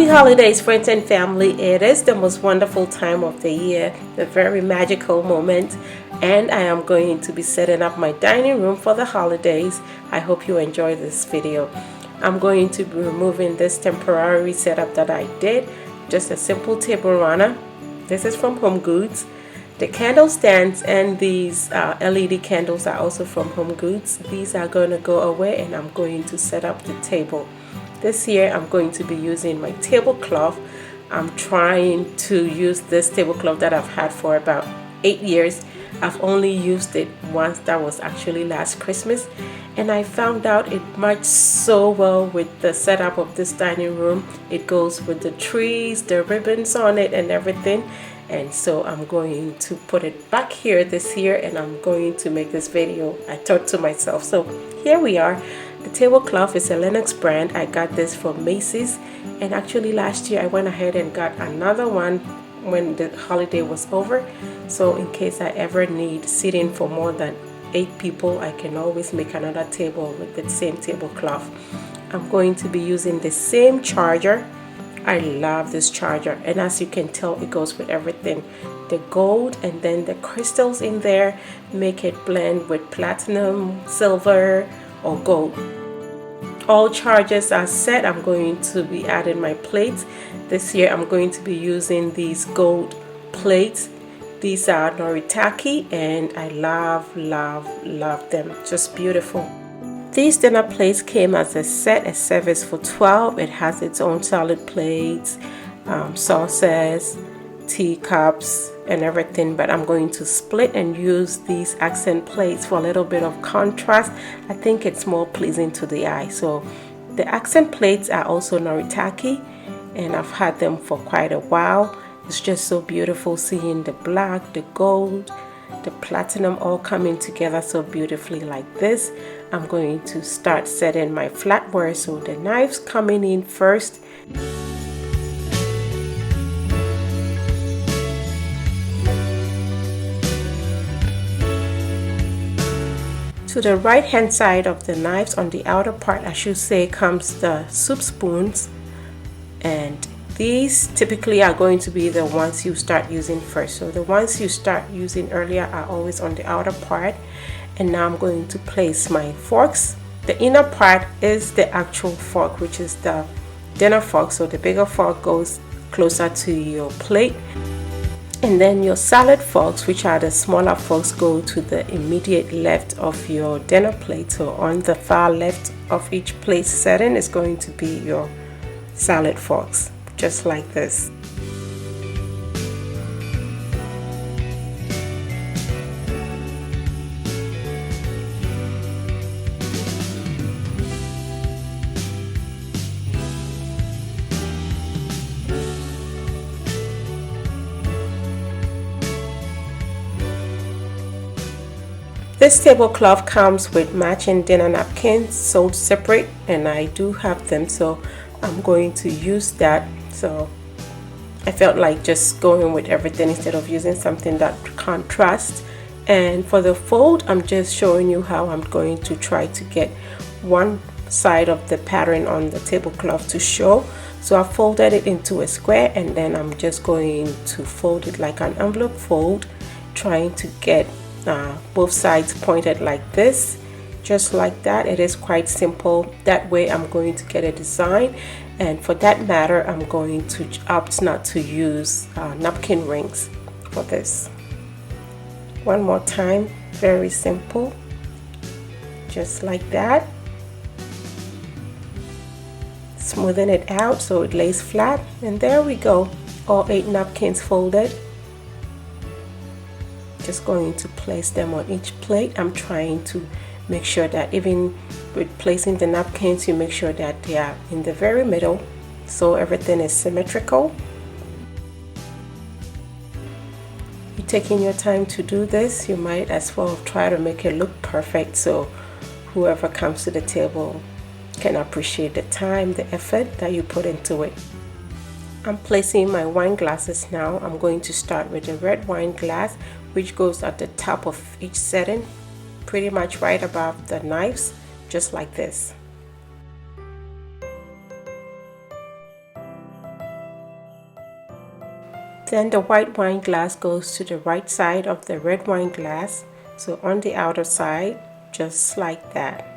Happy holidays, friends and family. It is the most wonderful time of the year, a very magical moment, and I am going to be setting up my dining room for the holidays. I hope you enjoy this video. I'm going to be removing this temporary setup that I did, just a simple table runner. This is from Home Goods. The candle stands and these LED candles are also from Home Goods. These are going to go away and I'm going to set up the table. This year I'm going to be using my tablecloth. I'm trying to use this tablecloth that I've had for about 8 years. I've only used it once, that was actually last Christmas, and I found out it matched so well with the setup of this dining room. It goes with the trees, the ribbons on it and everything. And so I'm going to put it back here this year and I'm going to make this video. I thought to myself, so here we are. The tablecloth is a Lennox brand. I got this from Macy's, and actually last year I went ahead and got another one when the holiday was over. So in case I ever need seating for more than 8 people, I can always make another table with the same tablecloth. I'm going to be using the same charger. I love this charger, and as you can tell, it goes with everything. The gold and then the crystals in there make it blend with platinum, silver, or gold. All chargers are set. I'm going to be adding my plates. This year I'm going to be using these gold plates. These are Noritake and I love them. Just beautiful. These dinner plates came as a set, a service for 12. It has its own salad plates, saucers, teacups and everything, but I'm going to split and use these accent plates for a little bit of contrast. I think it's more pleasing to the eye. So the accent plates are also Noritake and I've had them for quite a while. It's just so beautiful seeing the black, the gold, the platinum all coming together so beautifully like this. I'm going to start setting my flatware, so the knives coming in first. To the right hand side of the knives, on the outer part I should say, comes the soup spoons, and these typically are going to be the ones you start using first. So the ones you start using earlier are always on the outer part. And now I'm going to place my forks. The inner part is the actual fork, which is the dinner fork. So the bigger fork goes closer to your plate. And then your salad forks, which are the smaller forks, go to the immediate left of your dinner plate. So on the far left of each plate setting is going to be your salad forks, just like this. This tablecloth comes with matching dinner napkins sold separate, and I do have them, so I'm going to use that. So I felt like just going with everything instead of using something that contrasts. And for the fold, I'm just showing you how I'm going to try to get one side of the pattern on the tablecloth to show. So I folded it into a square, and then I'm just going to fold it like an envelope fold, trying to get both sides pointed like this, just like that. It is quite simple. That way I'm going to get a design, and for that matter I'm going to opt not to use napkin rings for this. One more time, very simple, just like that. Smoothing it out so it lays flat, and there we go, all 8 napkins folded. Just going to place them on each plate. I'm trying to make sure that even with placing the napkins, you make sure that they are in the very middle so everything is symmetrical. You're taking your time to do this. You might as well try to make it look perfect so whoever comes to the table can appreciate the time, the effort that you put into it. I'm placing my wine glasses now. I'm going to start with the red wine glass, which goes at the top of each setting, pretty much right above the knives, just like this. Then the white wine glass goes to the right side of the red wine glass, so on the outer side, just like that.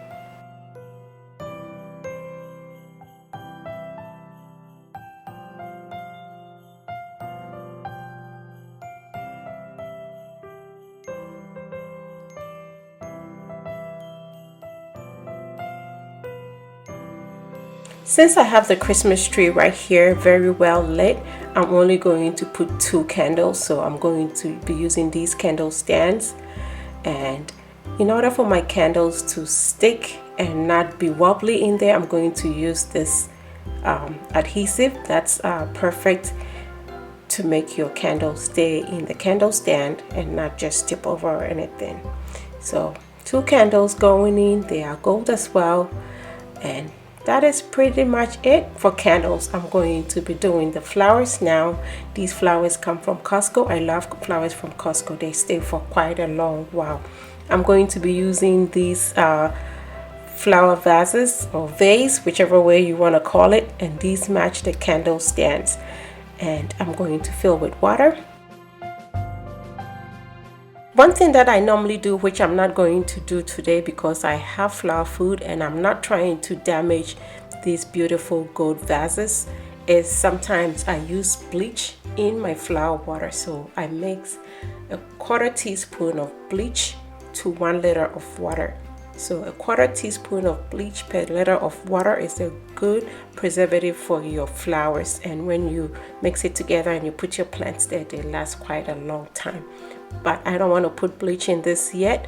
Since I have the Christmas tree right here very well lit, I'm only going to put 2 candles, so I'm going to be using these candle stands. And in order for my candles to stick and not be wobbly in there, I'm going to use this adhesive. That's perfect to make your candle stay in the candle stand and not just tip over or anything. So 2 candles going in, they are gold as well, and that is pretty much it for candles. I'm going to be doing the flowers now. These flowers come from Costco. I love flowers from Costco. They stay for quite a long while. I'm going to be using these flower vases or vase, whichever way you want to call it, and these match the candle stands. And I'm going to fill with water. One thing that I normally do, which I'm not going to do today because I have flower food and I'm not trying to damage these beautiful gold vases, is sometimes I use bleach in my flower water. So I mix a 1/4 teaspoon of bleach to 1 liter of water. So a 1/4 teaspoon of bleach per liter of water is a good preservative for your flowers. And when you mix it together and you put your plants there, they last quite a long time. But I don't want to put bleach in this yet,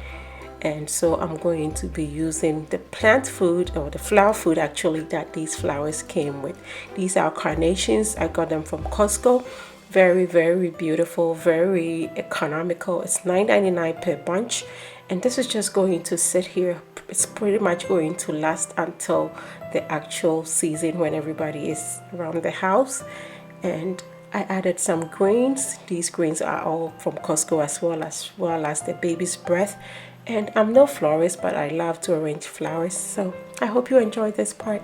and so I'm going to be using the plant food, or the flower food actually, that these flowers came with. These are carnations. I got them from Costco. Very, very beautiful, very economical. It's $9.99 per bunch, and this is just going to sit here. It's pretty much going to last until the actual season when everybody is around the house. And I added some greens. These greens are all from Costco, as well as the baby's breath. And I'm no florist, but I love to arrange flowers. So I hope you enjoyed this part.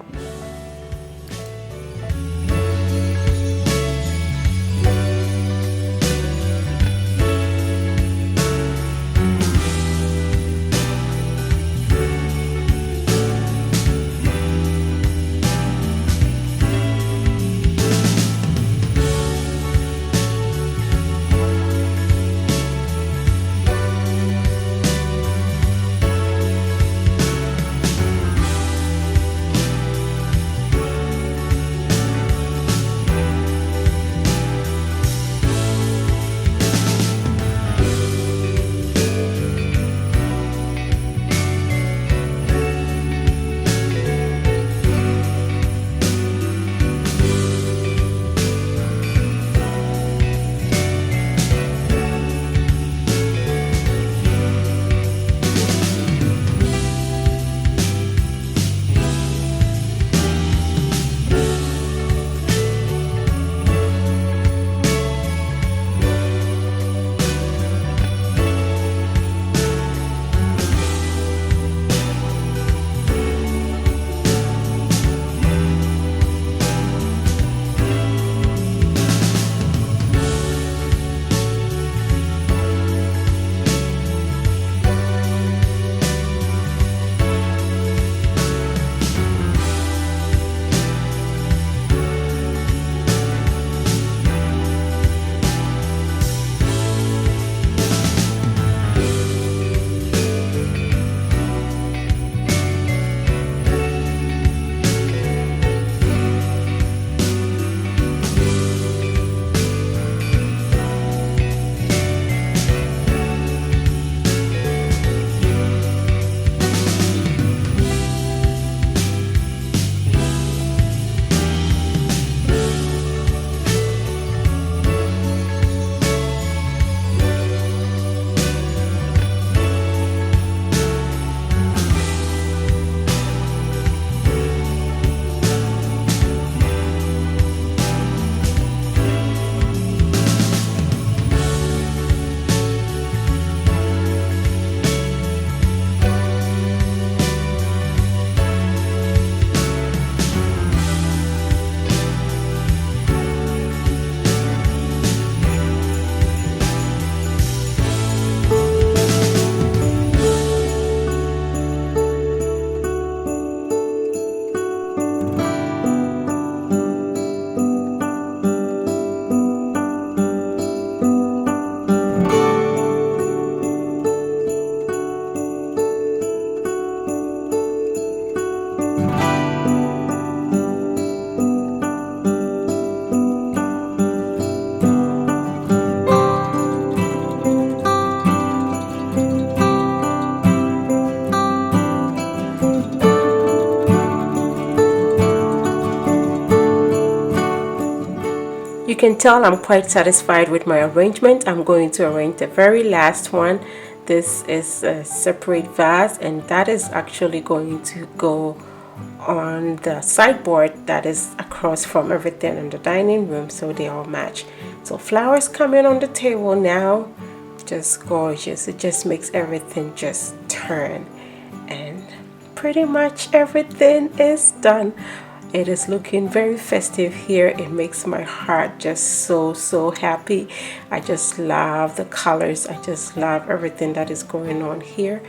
can tell I'm quite satisfied with my arrangement. I'm going to arrange the very last one. This is a separate vase, and that is actually going to go on the sideboard that is across from everything in the dining room, so they all match. So flowers coming on the table now, just gorgeous. It just makes everything just turn, and pretty much everything is done. It is looking very festive here. It makes my heart just so happy. I just love the colors. I just love everything that is going on here.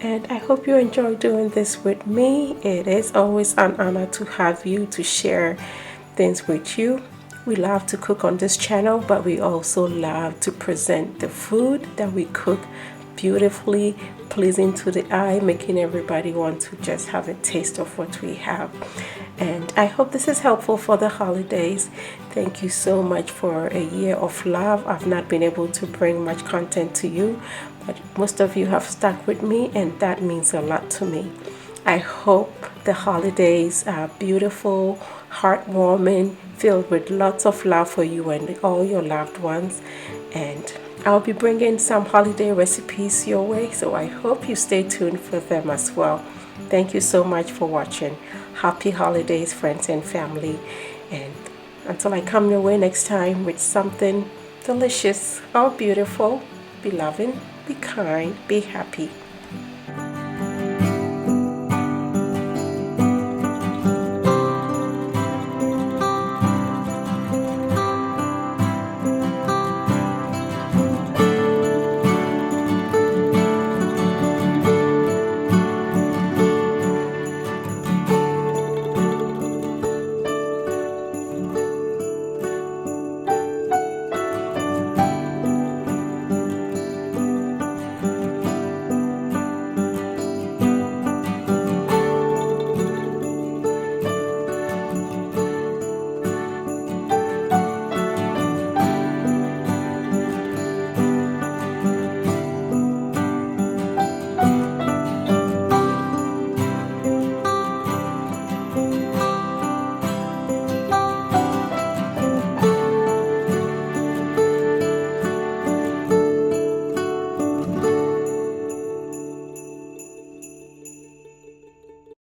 And I hope you enjoy doing this with me. It is always an honor to have you, to share things with you. We love to cook on this channel, but we also love to present the food that we cook beautifully, pleasing to the eye, making everybody want to just have a taste of what we have. And I hope this is helpful for the holidays. Thank you so much for a year of love. I've not been able to bring much content to you, but most of you have stuck with me, and that means a lot to me. I hope the holidays are beautiful, heartwarming, filled with lots of love for you and all your loved ones. And I'll be bringing some holiday recipes your way, so I hope you stay tuned for them as well. Thank you so much for watching. Happy holidays, friends and family. And until I come your way next time with something delicious or beautiful, be loving, be kind, be happy.